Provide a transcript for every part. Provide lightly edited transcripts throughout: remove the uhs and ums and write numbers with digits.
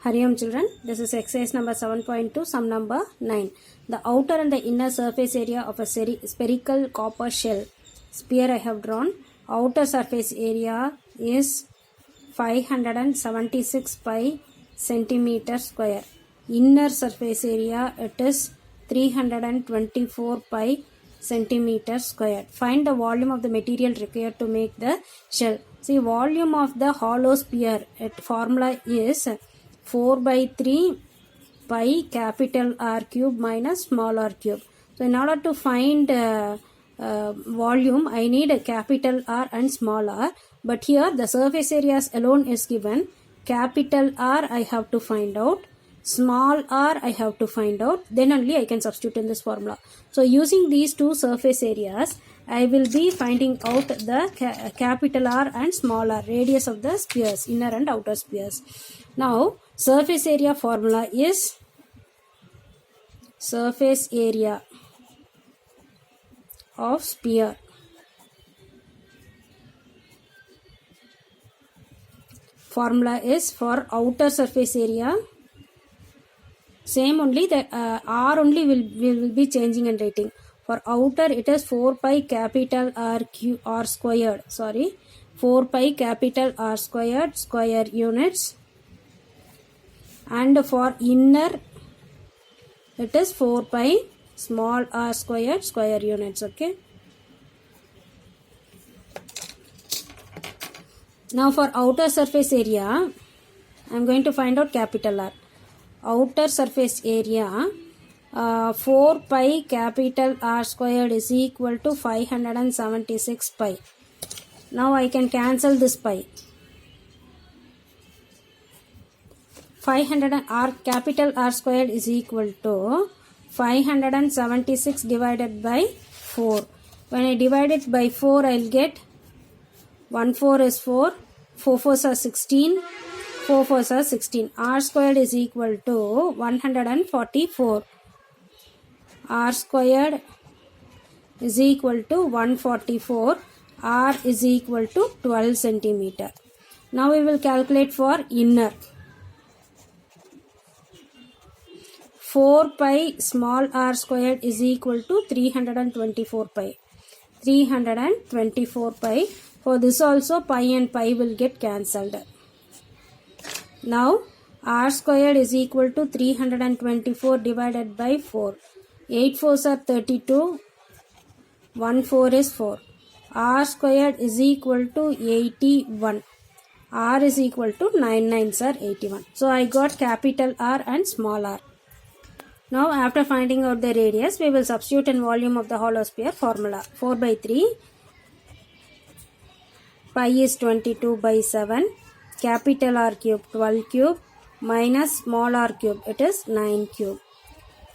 Hariom children, this is exercise number 7.2, sum number 9. The outer and the inner surface area of a spherical copper shell sphere I have drawn. Outer surface area is 576 pi centimeter square. Inner surface area it is 324 pi centimeter square. Find the volume of the material required to make the shell. See, volume of the hollow sphere formula is 4 by 3 pi capital R cube minus small r cube. So in order to find volume, I need a capital R and small r. But here the surface areas alone is given. Capital R I have to find out. Small r I have to find out. Then only I can substitute in this formula. So using these two surface areas, I will be finding out the capital R and small r, radius of the spheres, inner and outer spheres. Now, surface area formula is surface area of sphere. Formula is for outer surface area. Same only, the R only will be changing and writing. For outer it is 4 pi capital R squared. 4 pi capital R squared square units. And for inner it is 4 pi small r squared square units. Okay. Now for outer surface area, I am going to find out capital R. Outer surface area 4 pi capital R squared is equal to 576 pi. Now I can cancel this pi. 500 R capital R squared is equal to 576 divided by 4. When I divide it by 4, I will get 1 4 is 4, 4 4s are 16, 4 4s are 16. R squared is equal to 144. R squared is equal to 144. R is equal to 12 centimeter. Now we will calculate for inner. 4 pi small r squared is equal to 324 pi. 324 pi. For this also pi and pi will get cancelled. Now r squared is equal to 324 divided by 4. 8 4s are 32. 1 4 is 4. R squared is equal to 81. R is equal to 9 9s are 81. So I got capital R and small r. Now after finding out the radius, we will substitute in volume of the hollow sphere formula. 4 by 3. Pi is 22 by 7. Capital R cube 12 cube minus small r cube, it is 9 cube.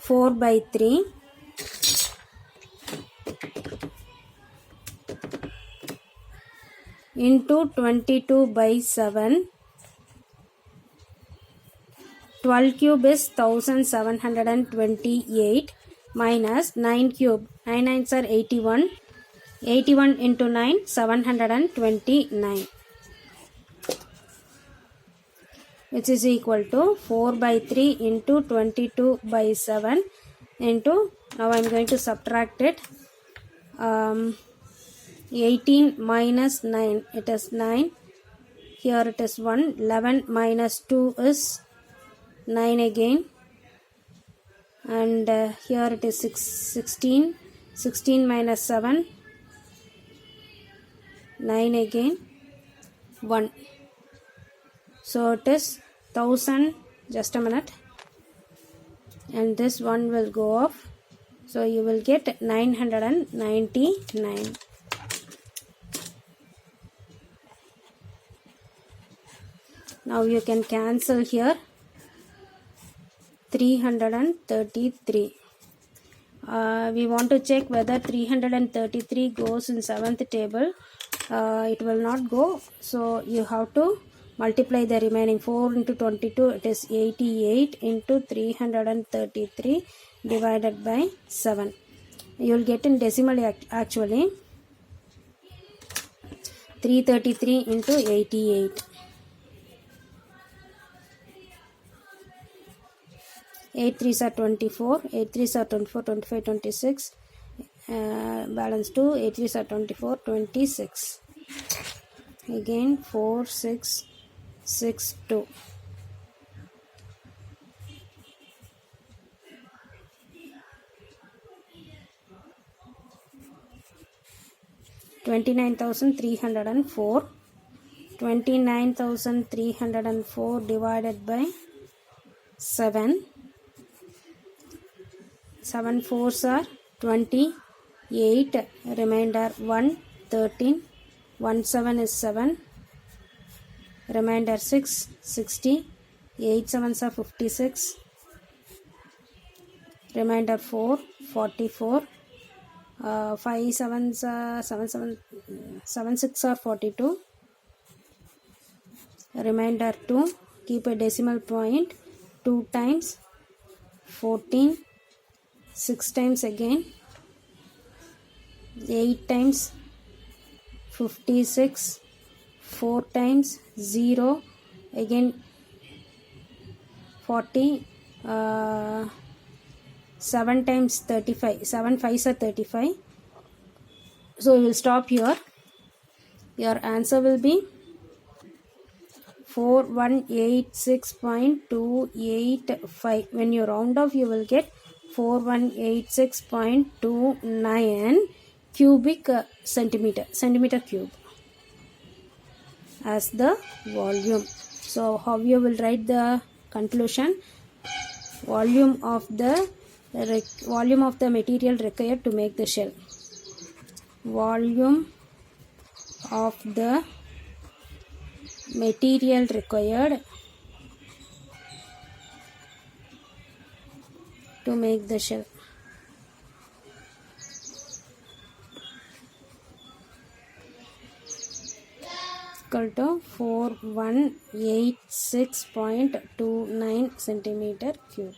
4 by 3 into 22 by 7. 12 cube is 1728 minus 9 cube. 9 9s are 81. 81 into 9, 729. Which is equal to 4 by 3 into 22 by 7 into, now I am going to subtract it, 18 minus 9, it is 9, here it is 1, 11 minus 2 is 9 again, and here it is 16, 16 minus 7, 9 again, 1. So it is 1000, just a minute, and this one will go off. So you will get 999. Now you can cancel here. 333. We want to check whether 333 goes in 7th table. It will not go. So you have to multiply the remaining. 4 into 22, it is 88 into 333 divided by 7. You will get in decimal actually. 333 into 88. 8 3s are 24, 8 3s are 24, 25, 26, balance 2, 8 3s are 24, 26, again 4, 6, 6, 2. 29,304. 29,304 divided by 7. 7 4s are 28. Remainder 1, 13. 1 7 is 7. Remainder 6, 60. 8 7s are 56. Remainder 4, 44. 5 7s are 7 6 are 42. Remainder 2, keep a decimal point, 2 times 14, 6 times again, 8 times 56, 4 times 0, again 40, 7 times 35, 7 5s are 35. So you will stop here. Your answer will be 4186.285. When you round off, you will get 4186.29 cubic centimeter cube as the volume. So how you will write the conclusion? Volume of the material required to make the shell. Volume of the material required to make the shell. Equal to 4186.29 centimeter cube.